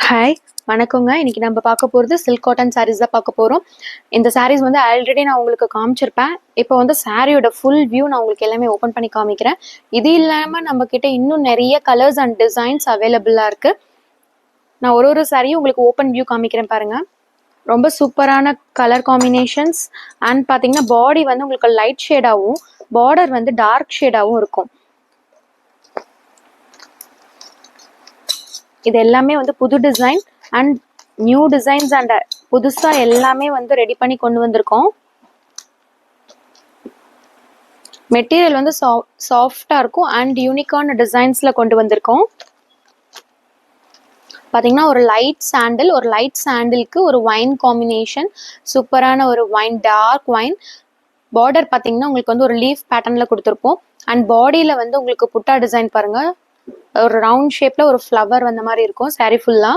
Hi வணக்கங்க. இன்னைக்கு நம்ம பார்க்க போகிறது சில்க் காட்டன் சாரீஸ் தான் பார்க்க போகிறோம். இந்த சாரீஸ் வந்து ஆல்ரெடி நான் உங்களுக்கு காமிச்சிருப்பேன். இப்போ வந்து சாரியோட ஃபுல் வியூ நான் உங்களுக்கு எல்லாமே ஓப்பன் பண்ணி காமிக்கிறேன். இது இல்லாமல் நம்மக்கிட்ட இன்னும் நிறைய கலர்ஸ் அண்ட் டிசைன்ஸ் அவைலபிளாக இருக்குது. நான் ஒரு சாரியும் உங்களுக்கு ஓப்பன் வியூ காமிக்கிறேன் பாருங்கள். ரொம்ப சூப்பரான கலர் காம்பினேஷன்ஸ் அண்ட் பார்த்தீங்கன்னா பாடி வந்து உங்களுக்கு லைட் ஷேடாகவும் பார்டர் வந்து டார்க் ஷேடாகவும் இருக்கும். இது எல்லாமே வந்து புது design and new designs and புதுசா எல்லாமே வந்து ரெடி பண்ணி கொண்டு வந்திருக்கோம். மெட்டீரியல் வந்து சாஃப்டா இருக்கும் அண்ட் யூனிக்கான டிசைன்ஸ்ல கொண்டு வந்திருக்கோம். பாத்தீங்கன்னா ஒரு லைட் சாண்டிலுக்கு ஒரு வைன் காம்பினேஷன், சூப்பரான ஒரு வைன், டார்க் வைன். பார்டர் பாத்தீங்கன்னா உங்களுக்கு வந்து ஒரு லீஃப் பேட்டர்ன்ல கொடுத்துருப்போம். அண்ட் பாடியில வந்து உங்களுக்கு புட்டா டிசைன் பாருங்க, ஒரு ரவுண்ட் ஷேப்ல ஒரு ஃப்ளவர் வந்த மாதிரி இருக்கும் சாரி ஃபுல்லா.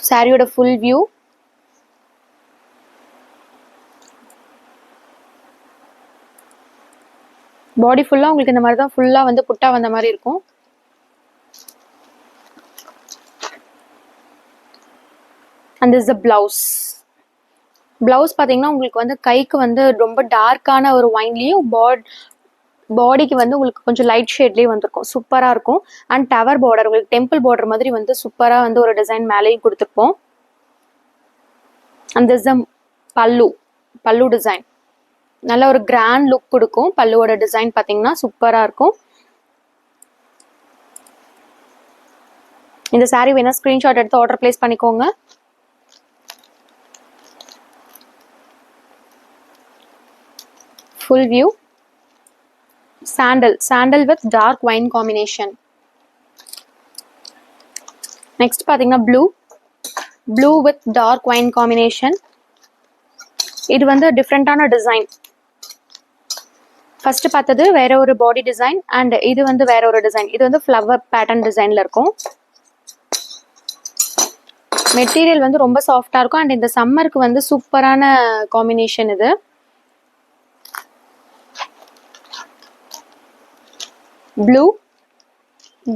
சாரியோட ஃபுல் வியூ. பாடி ஃபுல்லா உங்களுக்கு இந்த மாதிரி தான் ஃபுல்லா வந்து புட்டா வந்த மாதிரி இருக்கும். And this the blouse. Blouse பார்த்தீங்கன்னா உங்களுக்கு வந்து கைக்கு வந்து ரொம்ப டார்க்கான ஒரு வைன்லேயும் பாடிக்கு வந்து உங்களுக்கு கொஞ்சம் லைட் ஷேட்லேயும் வந்திருக்கும். சூப்பராக இருக்கும். அண்ட் டவர் பார்டர், உங்களுக்கு டெம்பிள் பார்டர் மாதிரி வந்து சூப்பராக வந்து ஒரு டிசைன் மேலேயும் கொடுத்துருப்போம். அண்ட் திஸ் தி பல்லு டிசைன். நல்ல ஒரு கிராண்ட் லுக் கொடுக்கும். பல்லுவோட டிசைன் பார்த்தீங்கன்னா சூப்பராக இருக்கும். இந்த சாரீ வேணா ஸ்க்ரீன்ஷாட் எடுத்து ஆர்டர் பிளேஸ் பண்ணிக்கோங்க. Full view. Sandal with dark wine combination. Next பாத்தீங்கன்னா blue with dark wine combination. இது வந்து டிஃப்ரெண்டான டிசைன். ஃபர்ஸ்ட் பார்த்தது வேற ஒரு பாடி டிசைன் அண்ட் இது வந்து வேற ஒரு டிசைன். இது வந்து ஃப்ளவர் பேட்டர்ன் டிசைன்ல இருக்கும். மெட்டீரியல் வந்து ரொம்ப சாஃப்டா இருக்கும் அண்ட் இந்த சம்மருக்கு வந்து சூப்பரான காம்பினேஷன் இது.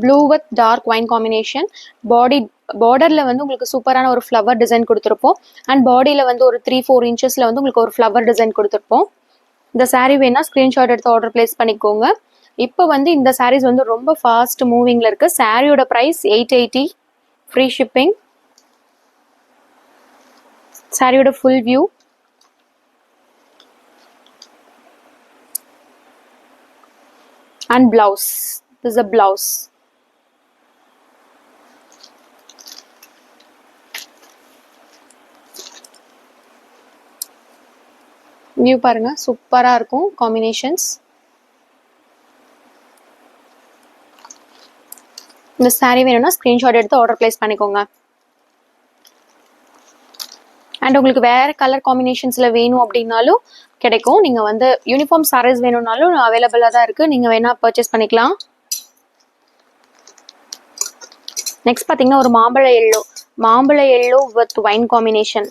blue with dark wine combination. பார்டர்ல வந்து உங்களுக்கு சூப்பரான ஒரு ஃப்ளவர் டிசைன் கொடுத்துருப்போம் அண்ட் பாடியில வந்து ஒரு 3-4 இன்ச்சஸ்ல வந்து உங்களுக்கு ஒரு ஃப்ளவர் டிசைன் கொடுத்துருப்போம். இந்த சாரீ வேணா ஸ்கிரீன்ஷாட் எடுத்து ஆர்டர் பிளேஸ் பண்ணிக்கோங்க. இப்போ வந்து இந்த சாரீஸ் வந்து ரொம்ப ஃபாஸ்ட் மூவிங்ல இருக்கு. சாரியோட பிரைஸ் 880, ஃப்ரீ ஷிப்பிங். சாரியோட full view. And blouse. This is a blouse. View பாருங்க, சூப்பரா இருக்கும் காம்பினேஷன்ஸ். இந்த சாரீ வேணும்னா ஸ்கிரீன்ஷாட் எடுத்து ஆர்டர் பிளேஸ் பண்ணிக்கோங்க. அண்ட் உங்களுக்கு வேற கலர் காம்பினேஷன்ஸ்ல வேணும் அப்படின்னாலும் கிடைக்கும். நீங்க வந்து யூனிஃபார்ம் சாரீஸ் வேணும்னாலும் அவைலபிளா தான் இருக்கு. நீங்க வேணா பர்ச்சேஸ் பண்ணிக்கலாம். நெக்ஸ்ட் பாத்தீங்கன்னா ஒரு மாம்பழ எல்லோ வித் வைன் காம்பினேஷன்.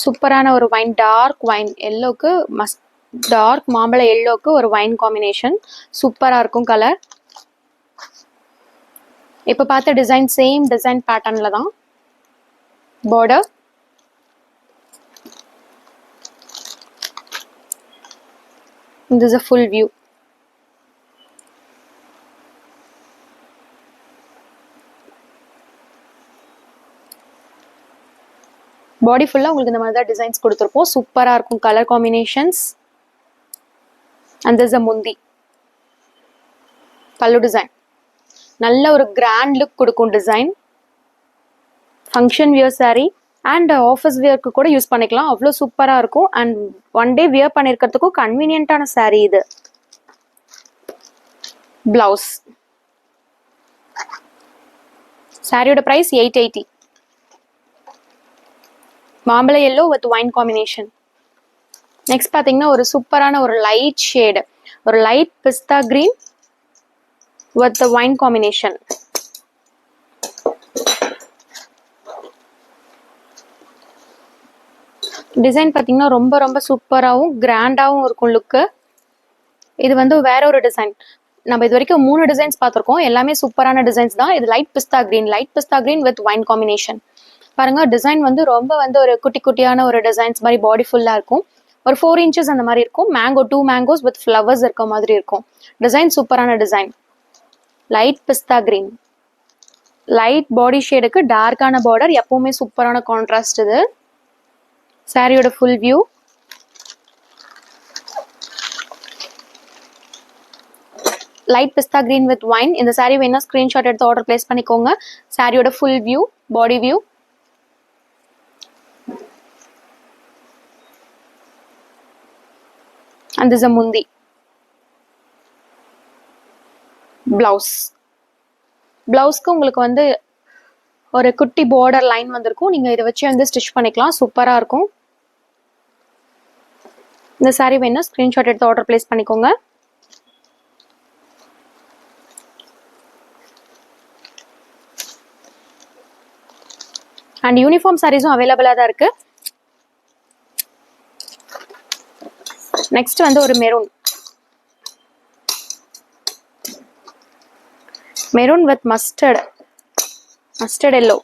சூப்பரான ஒரு வைன், டார்க் வைன் எல்லோக்கு, டார்க் மாம்பழ எல்லோக்கு ஒரு வைன் காம்பினேஷன். சூப்பரா இருக்கும் கலர். இப்ப பார்த்த டிசைன் சேம் டிசைன் பேட்டர்ன்ல தான். Border. This is a full view. Body ஃபுல்லா உங்களுக்கு இந்த மாதிரி தான் டிசைன்ஸ் கொடுத்துருப்போம். சூப்பரா இருக்கும் colour combinations. And this a முந்தி பல்லு டிசைன். நல்ல ஒரு கிராண்ட் லுக் கொடுக்கும் design. Function wear sari and office வியர்க்கு கூட யூஸ் பண்ணிக்கலாம். அவ்வளோ சூப்பரா இருக்கும் அண்ட் ஒன் டே வியர் பண்ணிருக்கிறதுக்கும் கன்வீனியன்டான சாரி இது. பிளவுஸ். சாரியோட பிரைஸ் 880. மாம்பழ yellow with wine combination. Next பாத்தீங்கன்னா ஒரு சூப்பரான ஒரு லைட் ஷேடு, ஒரு light pista green with the wine combination. Design பார்த்தீங்கன்னா ரொம்ப ரொம்ப சூப்பராகவும் கிராண்டாகவும் இருக்கும் லுக்கு. இது வந்து வேற ஒரு டிசைன். நம்ம இது வரைக்கும் 3 டிசைன்ஸ் பார்த்துருக்கோம். எல்லாமே சூப்பரான டிசைன்ஸ் தான். இது light pista green with wine combination. பாருங்க டிசைன் வந்து ரொம்ப வந்து ஒரு குட்டி குட்டியான ஒரு டிசைன்ஸ் மாதிரி பாடி ஃபுல்லாக இருக்கும். ஒரு 4 இன்ச்சஸ் அந்த மாதிரி இருக்கும். மேங்கோ 2 மேங்கோஸ் வித் ஃப்ளவர்ஸ் இருக்க மாதிரி இருக்கும். டிசைன் சூப்பரான design. Light pista green, light body ஷேடுக்கு டார்க்கான பார்டர், எப்பவுமே சூப்பரான கான்ட்ராஸ்ட். இது சாரியோட full view. Light pista green with wine. இந்த சாரி வேணா ஸ்கிரீன்ஷாட் எடுத்து ஆர்டர் பிளேஸ் பண்ணிக்கோங்க. சாரியோட full view, body view. And this முந்தி. பிளவுஸ்க்கு உங்களுக்கு வந்து ஒரு குட்டி பார்டர் லைன் வந்திருக்கும். நீங்க இதை வச்சு வந்து ஸ்டிச் பண்ணிக்கலாம். சூப்பரா இருக்கும். இந்த சாரி வேணா ஸ்கிரீன்ஷாட் எடுத்து ஆர்டர் பிளேஸ் பண்ணிக்கோங்க. அண்ட் யூனிஃபார்ம் சாரீஸும் அவைலபிளா தான் இருக்கு. நெக்ஸ்ட் வந்து ஒரு மெரூன் வித் மஸ்டர்ட் எல்லோ.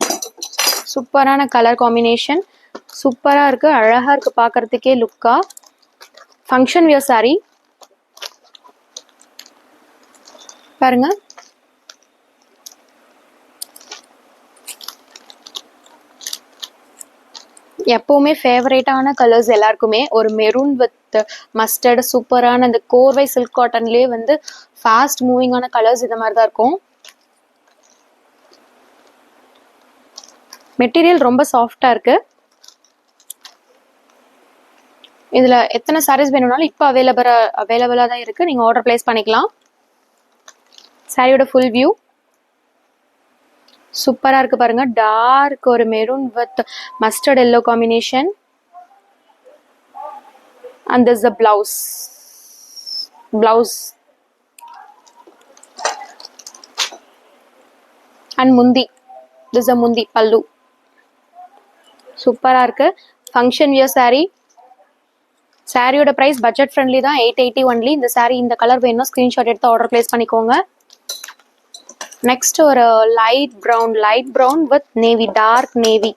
சூப்பரான கலர் காம்பினேஷன். சூப்பரா இருக்கு, அழகா இருக்கு பார்க்கறதுக்கே லுக்கா. ஃபங்க்ஷன் வியர் சாரி பாருங்க. எப்பவுமே ஃபேவரேட்டான கலர்ஸ் எல்லாருக்குமே. ஒரு மெரூன் வித் மஸ்டர்ட், சூப்பரான இந்த கோர்வை சில்க் காட்டன்லேயே வந்து ஃபாஸ்ட் மூவிங்கான கலர்ஸ் இந்த மாதிரி தான் இருக்கும். மெட்டீரியல் ரொம்ப சாஃப்டா இருக்கு. இதுல எத்தனை சாரீஸ் வேணும்னாலும் இப்போ அவைலபிளா தான் இருக்கு. நீங்க ஆர்டர் பிளேஸ் பண்ணிக்கலாம். சாரியோட ஃபுல் வியூ சூப்பரா இருக்கு பாருங்க. டார்க் ஒரு maroon with mustard yellow combination. And this the blouse. And முந்தி. திஸ் த முந்தி பல்லு. சூப்பரா இருக்கு. Function wear sorry. சாரியோட பிரைஸ் பட்ஜெட் ஃப்ரெண்ட்லி தான், 880 ஒன்லி. இந்த சாரி இந்த கலர் வேணும்னா ஸ்கிரீன்ஷாட் எடுத்து ஆர்டர் பிளேஸ் பண்ணிக்கோங்க. நெக்ஸ்ட் ஒரு light brown with navy, dark navy.